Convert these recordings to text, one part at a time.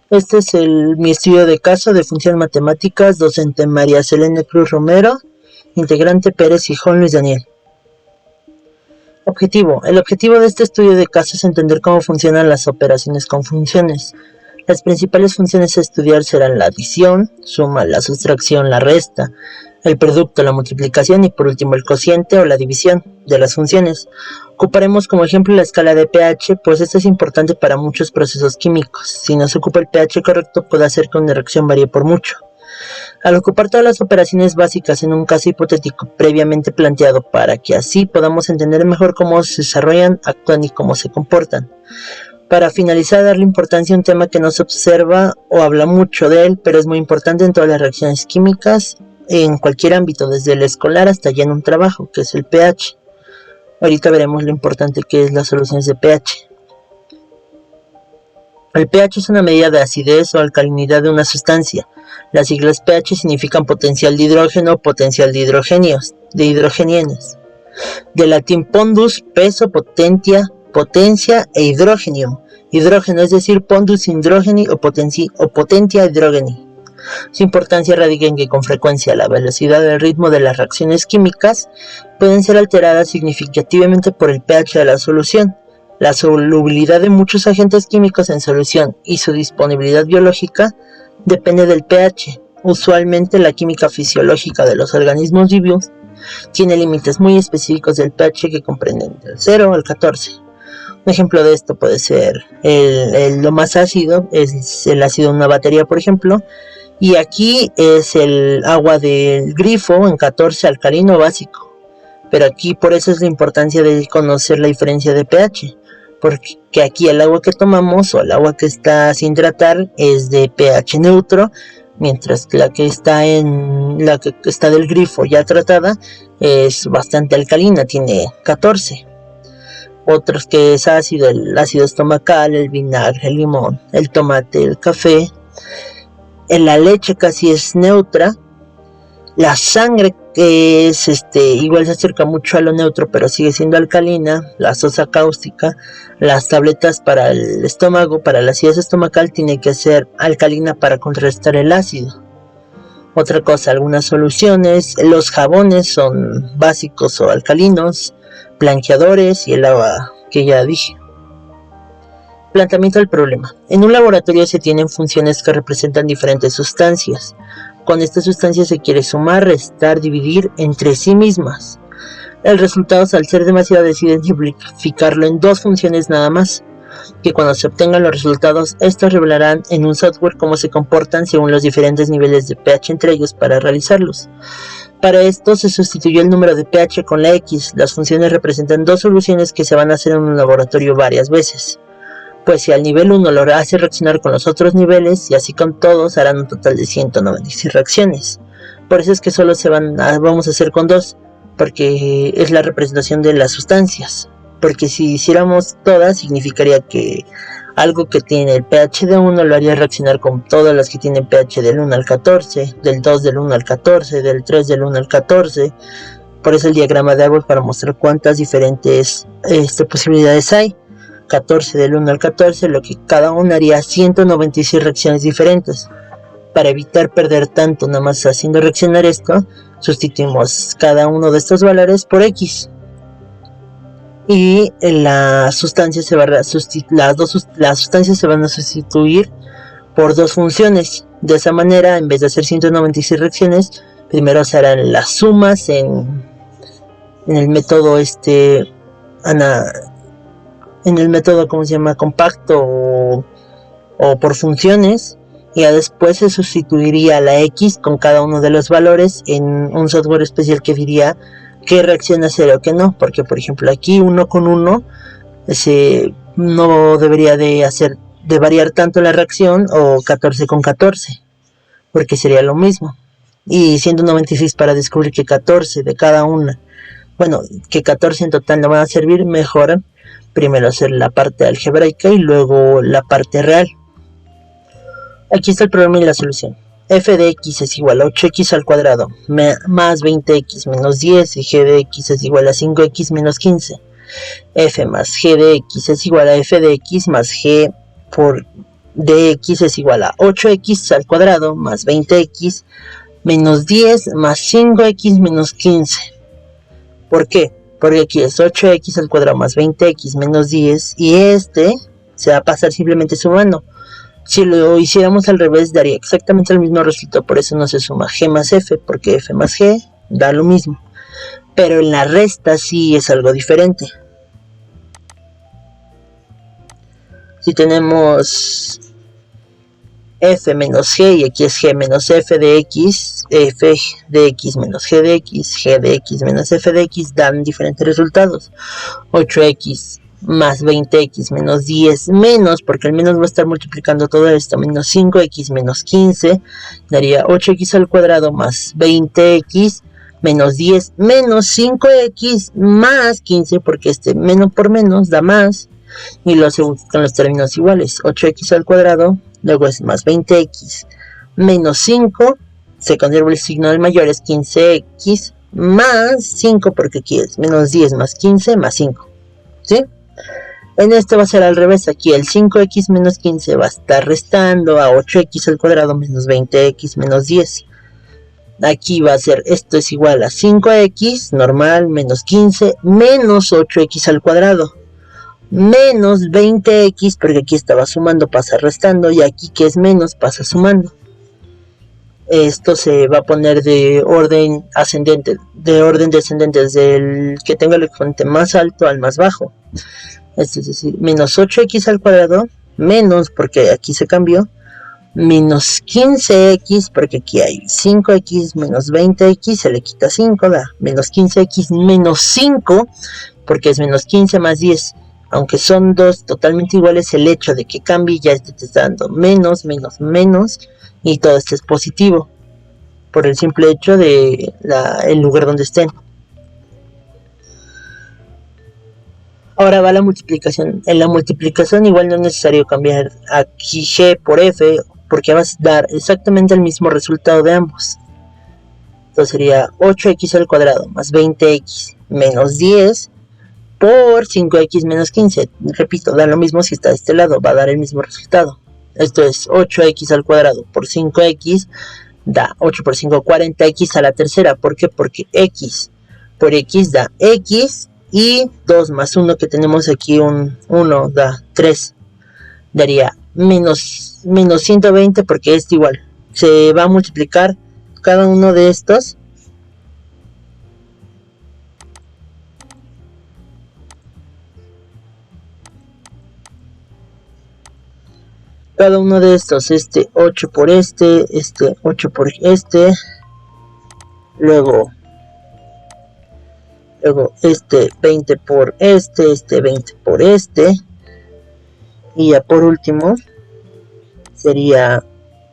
Este es mi estudio de caso de funciones matemáticas, docente María Selene Cruz Romero, integrante Pérez Gijón Luis Daniel. Objetivo. El objetivo de este estudio de caso es entender cómo funcionan las operaciones con funciones. Las principales funciones a estudiar serán la adición, suma, la sustracción, la resta, el producto, la multiplicación y por último el cociente o la división de las funciones. Ocuparemos como ejemplo la escala de pH, pues esta es importante para muchos procesos químicos. Si no se ocupa el pH correcto, puede hacer que una reacción varíe por mucho. Al ocupar todas las operaciones básicas en un caso hipotético previamente planteado para que así podamos entender mejor cómo se desarrollan, actúan y cómo se comportan. Para finalizar, darle importancia a un tema que no se observa o habla mucho de él, pero es muy importante en todas las reacciones químicas, en cualquier ámbito, desde el escolar hasta ya en un trabajo, que es el pH. Ahorita veremos lo importante que es las soluciones de pH. El pH es una medida de acidez o alcalinidad de una sustancia. Las siglas pH significan potencial de hidrógeno o potencial de hidrogenienes. De latín pondus, peso, potencia e hidrogenium. Hidrógeno, es decir, pondus hidrogeni o potentia hidrogeni. Su importancia radica en que con frecuencia la velocidad y el ritmo de las reacciones químicas pueden ser alteradas significativamente por el pH de la solución. La solubilidad de muchos agentes químicos en solución y su disponibilidad biológica depende del pH. Usualmente la química fisiológica de los organismos vivos tiene límites muy específicos del pH que comprenden del 0 al 14. Un ejemplo de esto puede ser lo más ácido, es el ácido de una batería, por ejemplo, y aquí es el agua del grifo en 14 alcalino básico. Pero aquí por eso es la importancia de conocer la diferencia de pH, porque aquí el agua que tomamos o el agua que está sin tratar es de pH neutro, mientras que la que está del grifo ya tratada es bastante alcalina, tiene 14. Otros que es ácido, el ácido estomacal, el vinagre, el limón, el tomate, el café. La leche casi es neutra. La sangre que es igual se acerca mucho a lo neutro, pero sigue siendo alcalina. La sosa cáustica, las tabletas para el estómago, para la acidez estomacal, tiene que ser alcalina para contrarrestar el ácido. Otra cosa, algunas soluciones, los jabones son básicos o alcalinos, blanqueadores y el agua que ya dije. Planteamiento del problema. En un laboratorio se tienen funciones que representan diferentes sustancias. Con estas sustancias se quiere sumar, restar, dividir entre sí mismas. El resultado, al ser demasiado, deciden simplificarlo en dos funciones nada más, que cuando se obtengan los resultados, estos revelarán en un software cómo se comportan según los diferentes niveles de pH entre ellos para realizarlos. Para esto se sustituyó el número de pH con la X. Las funciones representan dos soluciones que se van a hacer en un laboratorio varias veces. Pues si al nivel 1 lo hace reaccionar con los otros niveles, y así con todos, harán un total de 196 reacciones. Por eso es que solo vamos a hacer con dos, porque es la representación de las sustancias. Porque si hiciéramos todas, significaría que algo que tiene el pH de 1 lo haría reaccionar con todas las que tienen pH del 1 al 14, del 2 del 1 al 14, del 3 del 1 al 14. Por eso el diagrama de árbol, para mostrar cuántas diferentes posibilidades hay. 14 del 1 al 14, lo que cada una haría 196 reacciones diferentes. Para evitar perder tanto nada más haciendo reaccionar esto, sustituimos cada uno de estos valores por X. Y las sustancias se van a sustituir por dos funciones. De esa manera, en vez de hacer 196 reacciones, primero se harán las sumas en el método compacto o por funciones, y ya después se sustituiría la X con cada uno de los valores en un software especial que diría qué reacción hacer o qué no, porque por ejemplo aquí 1 con 1 no debería de variar tanto la reacción, o 14 con 14, porque sería lo mismo, y 196 para descubrir que 14 de cada una, que 14 en total no van a servir. Mejor primero hacer la parte algebraica y luego la parte real. Aquí está el problema y la solución. F de x es igual a 8x al cuadrado más 20x menos 10, y g de x es igual a 5x menos 15. F más g de x es igual a f de x más g por de x es igual a 8x al cuadrado más 20x menos 10 más 5x menos 15. ¿Por qué? Porque aquí es 8x al cuadrado más 20x menos 10 y este se va a pasar simplemente sumando. Si lo hiciéramos al revés daría exactamente el mismo resultado, por eso no se suma g más f, porque f más g da lo mismo. Pero en la resta sí es algo diferente. Si tenemos f menos g y aquí es g menos f de x, f de x menos g de x menos f de x dan diferentes resultados. 8x más 20x menos 10 menos, porque el menos va a estar multiplicando todo esto, menos 5x menos 15 daría 8x al cuadrado más 20x menos 10 menos 5x más 15, porque este menos por menos da más, y lo hace con los términos iguales. 8x al cuadrado, luego es más 20x menos 5, se conserva el signo del mayor, es 15x más 5, porque aquí es menos 10 más 15 más 5, ¿sí? En este va a ser al revés, aquí el 5x menos 15 va a estar restando a 8x al cuadrado menos 20x menos 10. Aquí va a ser, esto es igual a 5x normal menos 15 menos 8x al cuadrado menos 20x, porque aquí estaba sumando, pasa restando, y aquí que es menos pasa sumando. Esto se va a poner de orden ascendente, de orden descendente, desde el que tenga el exponente más alto al más bajo. Esto es decir, menos 8x al cuadrado menos, porque aquí se cambió, menos 15x, porque aquí hay 5x menos 20x, se le quita 5, da menos 15x menos 5, porque es menos 15 más 10. Aunque son dos totalmente iguales, el hecho de que cambie ya te está dando menos, menos, menos, y todo esto es positivo, por el simple hecho de el lugar donde estén. Ahora va la multiplicación. En la multiplicación igual no es necesario cambiar aquí g por f, porque vas a dar exactamente el mismo resultado de ambos. Entonces sería 8x al cuadrado más 20x menos 10 por 5x menos 15. Repito, da lo mismo si está de este lado, va a dar el mismo resultado. Esto es 8x al cuadrado por 5x, da 8 por 5, 40x a la tercera. ¿Por qué? Porque x por x da x, y 2 más 1 que tenemos aquí, un 1 da 3. Daría menos 120, porque es igual. Se va a multiplicar cada uno de estos. Cada uno de estos, este 8 por este 8 por este, luego este 20 por este 20 por este, y ya por último sería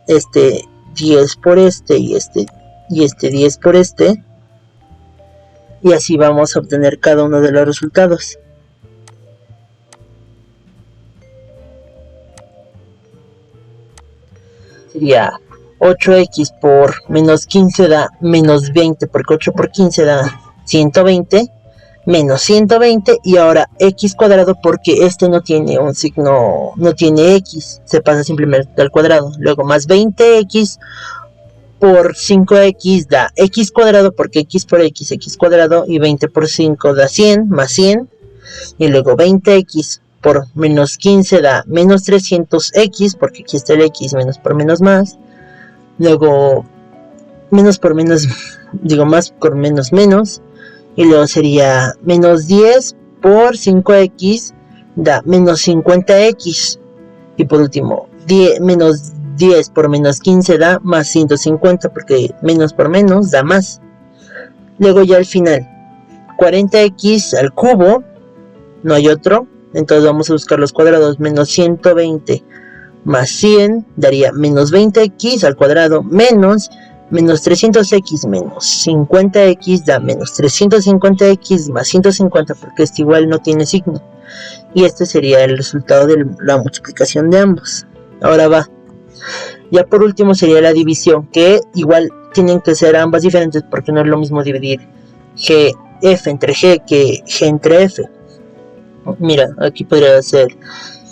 este 10 por este y este 10 por este, y así vamos a obtener cada uno de los resultados. Sería 8x por menos 15 da menos 20, porque 8 por 15 da 120, menos 120, y ahora x cuadrado, porque este no tiene un signo, no tiene x, se pasa simplemente al cuadrado. Luego más 20x por 5x da x cuadrado, porque x por x cuadrado, y 20 por 5 da 100, más 100, y luego 20x por menos 15 da menos 300x, porque aquí está el x, menos por menos más, luego menos por menos, digo más por menos menos, y luego sería menos 10 por 5x da menos 50x, y por último menos 10 por menos 15 da más 150, porque menos por menos da más. Luego ya al final 40x al cubo, no hay otro, entonces vamos a buscar los cuadrados. Menos 120 más 100 daría menos 20x al cuadrado menos 300x menos 50x da menos 350x más 150, porque este igual no tiene signo, y este sería el resultado de la multiplicación de ambos. Ahora va, ya por último sería la división, que igual tienen que ser ambas diferentes, porque no es lo mismo dividir f entre g que g entre f. Mira, aquí podría ser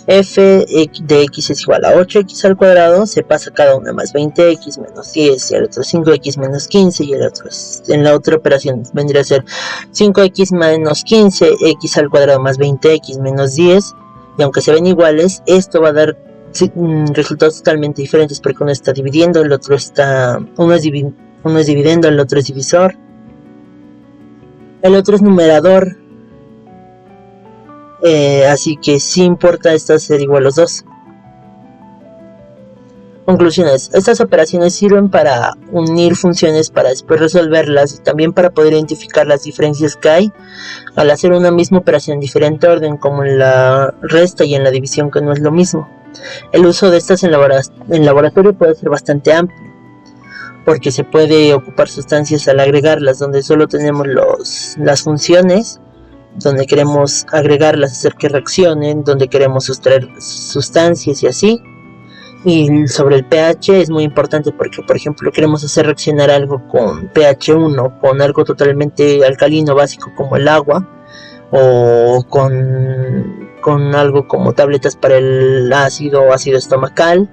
f de x es igual a 8x al cuadrado, se pasa cada una más 20x menos 10, y el otro 5x menos 15, y el otro en la otra operación vendría a ser 5x menos 15, x al cuadrado más 20x menos 10, y aunque se ven iguales, esto va a dar resultados totalmente diferentes, porque uno está dividiendo, el otro uno es dividendo, el otro es divisor, el otro es numerador. Así que sí importa esto ser igual a los dos. Conclusiones. Estas operaciones sirven para unir funciones para después resolverlas, y también para poder identificar las diferencias que hay al hacer una misma operación en diferente orden, como en la resta y en la división, que no es lo mismo. El uso de estas en laboratorio puede ser bastante amplio, porque se puede ocupar sustancias al agregarlas, donde solo tenemos las funciones, donde queremos agregarlas, hacer que reaccionen, donde queremos sustraer sustancias y así. Y sobre el pH es muy importante, porque por ejemplo queremos hacer reaccionar algo con pH 1 con algo totalmente alcalino básico como el agua, o con algo como tabletas para el ácido o ácido estomacal,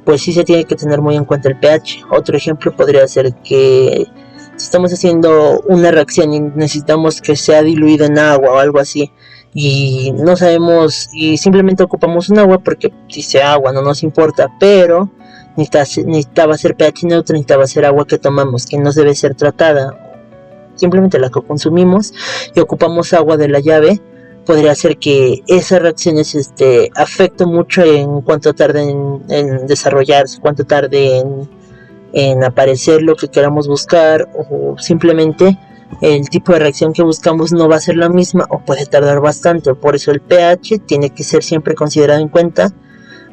pues sí se tiene que tener muy en cuenta el pH. Otro ejemplo podría ser que si estamos haciendo una reacción y necesitamos que sea diluido en agua o algo así, y no sabemos, y simplemente ocupamos un agua porque dice agua, no nos importa, pero necesitaba ser pH neutro, necesitaba ser agua que tomamos, que no debe ser tratada, simplemente la que consumimos, y ocupamos agua de la llave, podría ser que esas reacciones afecten mucho en cuánto tarde en desarrollarse, cuánto tarde en aparecer lo que queramos buscar, o simplemente el tipo de reacción que buscamos no va a ser la misma, o puede tardar bastante. Por eso el pH tiene que ser siempre considerado en cuenta,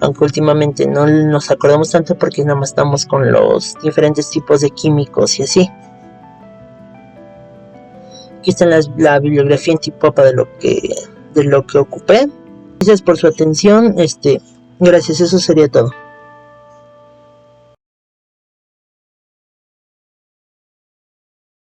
aunque últimamente no nos acordamos tanto porque nada más estamos con los diferentes tipos de químicos y así. Aquí está la bibliografía en Tipapa de lo que ocupé. Gracias por su atención. Gracias, eso sería todo.